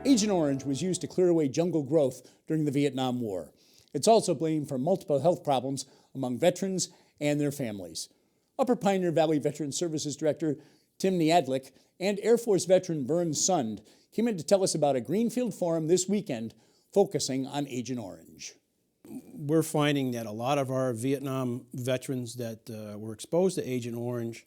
Agent Orange was used to clear away jungle growth during the Vietnam War. It's also blamed for multiple health problems among veterans and their families. Upper Pioneer Valley Veteran Services Director Tim Niejadlik and Air Force veteran Verne Sund came in to tell us about a Greenfield forum this weekend focusing on Agent Orange. We're finding that a lot of our Vietnam veterans that were exposed to Agent Orange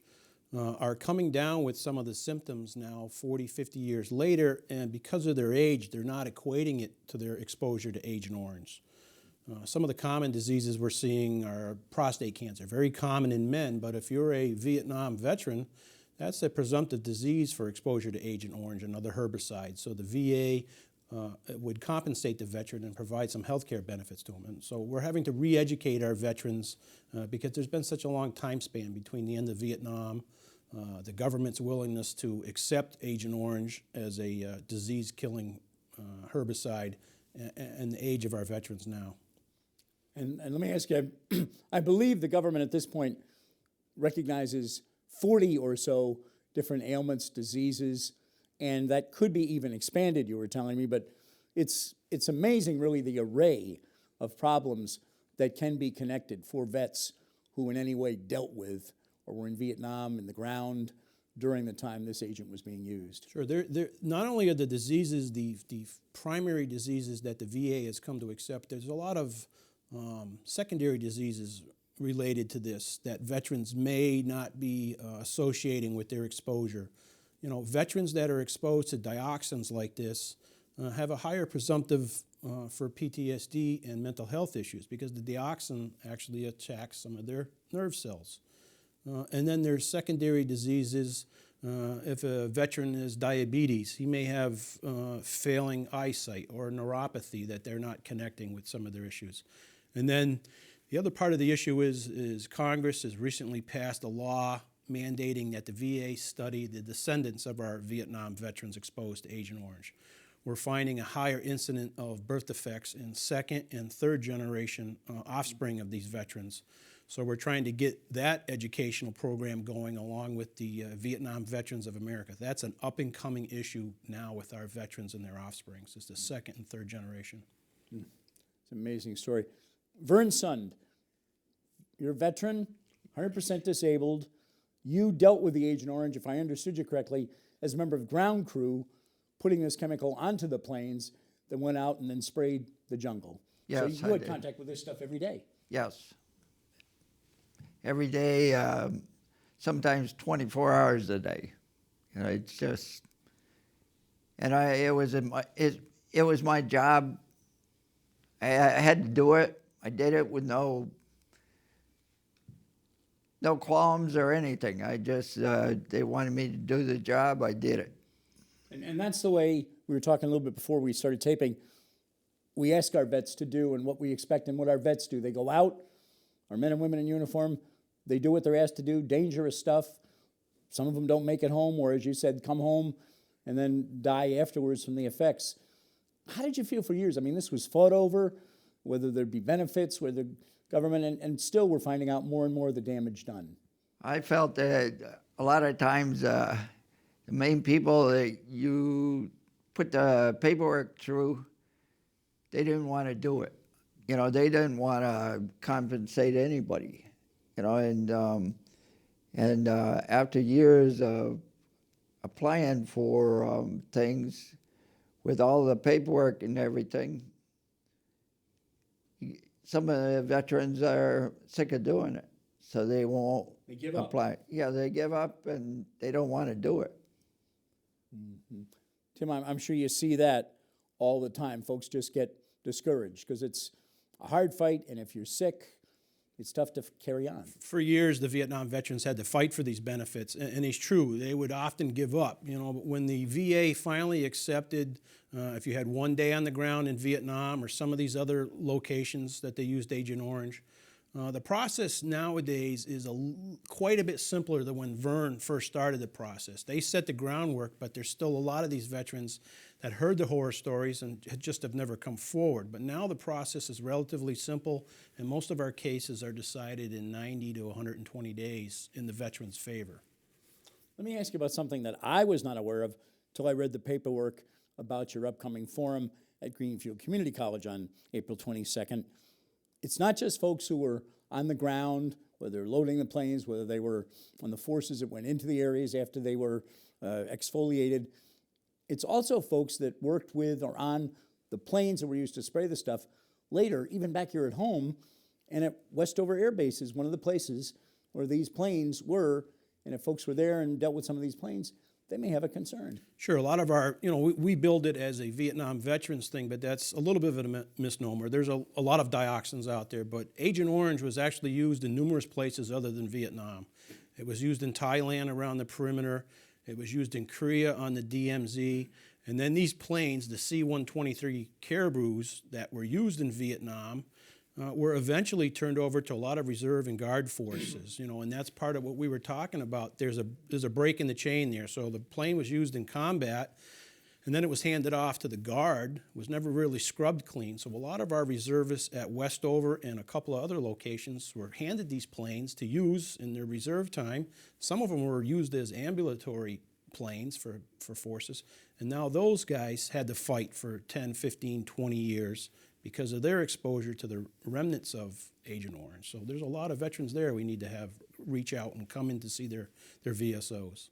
are coming down with some of the symptoms now 40, 50 years later, and because of their age, they're not equating it to their exposure to Agent Orange. Some of the common diseases we're seeing are prostate cancer, very common in men, but if you're a Vietnam veteran, that's a presumptive disease for exposure to Agent Orange and other herbicides. So the VA would compensate the veteran and provide some health care benefits to them. And so we're having to re-educate our veterans because there's been such a long time span between the end of Vietnam, the government's willingness to accept Agent Orange as a disease-killing herbicide, and the age of our veterans now. And let me ask you, I believe the government at this point recognizes 40 or so different ailments, diseases, and that could be even expanded, you were telling me, but it's amazing really the array of problems that can be connected for vets who in any way dealt with or were in Vietnam in the ground during the time this agent was being used. Sure, not only are the diseases the primary diseases that the VA has come to accept, there's a lot of secondary diseases related to this that veterans may not be associating with their exposure. You know, veterans that are exposed to dioxins like this have a higher presumptive for PTSD and mental health issues because the dioxin actually attacks some of their nerve cells. And then there's secondary diseases. If a veteran has diabetes, he may have failing eyesight or neuropathy that they're not connecting with some of their issues. And then the other part of the issue is Congress has recently passed a law mandating that the VA study the descendants of our Vietnam veterans exposed to Agent Orange. We're finding a higher incident of birth defects in second and third generation offspring of these veterans. So we're trying to get that educational program going along with the Vietnam Veterans of America. That's an up-and-coming issue now with our veterans and their offsprings. It's the second and third generation. It's an amazing story. Verne Sund, you're a veteran, 100% disabled. You dealt with the Agent Orange, if I understood you correctly, as a member of ground crew putting this chemical onto the planes that went out and then sprayed the jungle. Yes, so you had contact with this stuff every day. Yes. Every day, sometimes 24 hours a day. You know, it's just, and it was my job. I had to do it. I did it with no qualms or anything. I just, they wanted me to do the job, I did it. And that's the way, we were talking a little bit before we started taping, we ask our vets to do and what we expect and what our vets do. They go out, our men and women in uniform, they do what they're asked to do, dangerous stuff. Some of them don't make it home, or as you said, come home and then die afterwards from the effects. How did you feel for years? I mean, this was fought over, whether there'd be benefits, whether government, and still we're finding out more and more of the damage done. I felt that a lot of times the main people that you put the paperwork through, they didn't want to do it. You know, they didn't want to compensate anybody. You know, and after years of applying for things with all the paperwork and everything, some of the veterans are sick of doing it, so they won't apply. Yeah, they give up and they don't want to do it. Mm-hmm. Tim, I'm sure you see that all the time. Folks just get discouraged because it's a hard fight, and if you're sick, it's tough to carry on. For years, the Vietnam veterans had to fight for these benefits, and it's true, they would often give up. You know, but when the VA finally accepted, if you had 1 day on the ground in Vietnam or some of these other locations that they used Agent Orange, the process nowadays is quite a bit simpler than when Verne first started the process. They set the groundwork, but there's still a lot of these veterans that heard the horror stories and just have never come forward. But now the process is relatively simple, and most of our cases are decided in 90 to 120 days in the veteran's favor. Let me ask you about something that I was not aware of until I read the paperwork about your upcoming forum at Greenfield Community College on April 22nd. It's not just folks who were on the ground, whether they're loading the planes, whether they were on the forces that went into the areas after they were exfoliated. It's also folks that worked with or on the planes that were used to spray the stuff later, even back here at home. And at Westover Air Base is one of the places where these planes were. And if folks were there and dealt with some of these planes, they may have a concern. Sure, a lot of our, we build it as a Vietnam veterans thing, but that's a little bit of a misnomer. There's a lot of dioxins out there, but Agent Orange was actually used in numerous places other than Vietnam. It was used in Thailand around the perimeter. It was used in Korea on the DMZ. And then these planes, the C-123 Caribous that were used in Vietnam, were eventually turned over to a lot of reserve and guard forces, and that's part of what we were talking about. There's a break in the chain there. So the plane was used in combat, and then it was handed off to the guard, was never really scrubbed clean. So a lot of our reservists at Westover and a couple of other locations were handed these planes to use in their reserve time. Some of them were used as ambulatory planes for forces, and now those guys had to fight for 10, 15, 20 years because of their exposure to the remnants of Agent Orange. So there's a lot of veterans there we need to have reach out and come in to see their VSOs.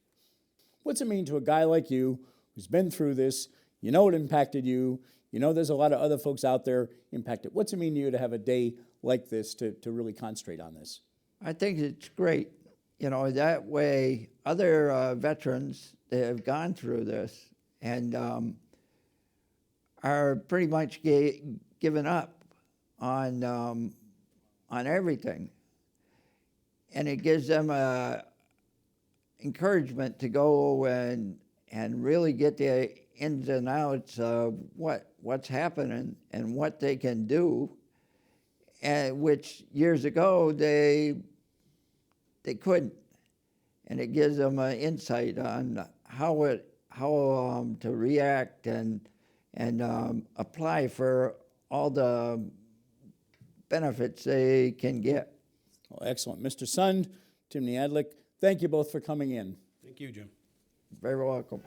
What's it mean to a guy like you who's been through this? You know it impacted you. You know there's a lot of other folks out there impacted. What's it mean to you to have a day like this to really concentrate on this? I think it's great. That way other veterans that have gone through this and are pretty much given up on everything, and it gives them encouragement to go and really get the ins and outs of what's happening and what they can do, and which years ago they couldn't, and it gives them an insight on how to react and apply for all the benefits they can get. Well, excellent. Mr. Sund, Tim Niejadlik, thank you both for coming in. Thank you, Jim. Very welcome.